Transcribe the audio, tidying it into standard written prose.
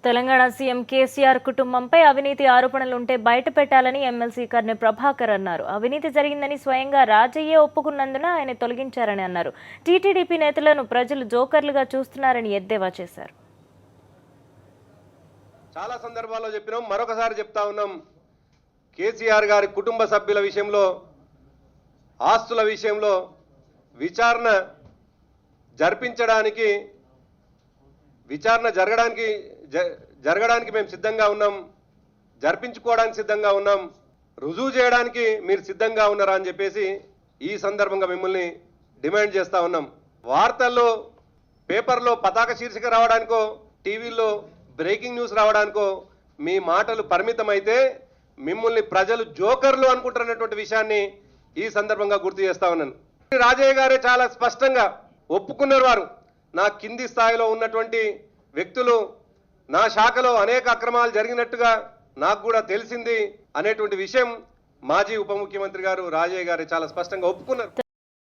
Telangana CM KCR కుటుంబంపై అవినీతి ఆరోపణలుంటే బయట పెట్టాలని ఎమ్మెల్సీ కర్నె ప్రభాకర్ అన్నారు. అవినీతి జరిగిందని స్వయంగా రాజయ్యే ఒప్పుకున్నందున ఆయన తొలగించారని అన్నారు. టీటీడీపీ నేతలను ప్రజలు జోకర్లుగా చూస్తున్నారని ఎద్దేవా చేశారు. చాలా సందర్భాల్లో చెప్పినాం, మరొకసారి చెప్తా ఉన్నాం. కేసీఆర్ గారి కుటుంబ సభ్యుల విషయంలో, ఆస్తుల విషయంలో విచారణ జరగడానికి మేము సిద్ధంగా ఉన్నాం, జరిపించుకోవడానికి సిద్ధంగా ఉన్నాం, రుజువు చేయడానికి మీరు సిద్ధంగా ఉన్నారా అని చెప్పేసి ఈ సందర్భంగా మిమ్మల్ని డిమాండ్ చేస్తా ఉన్నాం. వార్తల్లో, పేపర్లో పతాక శీర్షిక రావడానికో, టీవీల్లో బ్రేకింగ్ న్యూస్ రావడానికో మీ మాటలు పరిమితమైతే మిమ్మల్ని ప్రజలు జోకర్లు అనుకుంటున్నటువంటి విషయాన్ని ఈ సందర్భంగా గుర్తు చేస్తా ఉన్నాను. రాజయ్య గారే చాలా స్పష్టంగా ఒప్పుకున్నారు. వారు నా కింది స్థాయిలో ఉన్నటువంటి వ్యక్తులు, నా శాఖలో అనేక అక్రమాలు జరిగినట్టుగా నాకు కూడా తెలిసింది అనేటువంటి విషయం మాజీ ఉప ముఖ్యమంత్రి గారు రాజయ్య గారు చాలా స్పష్టంగా ఒప్పుకున్నారు.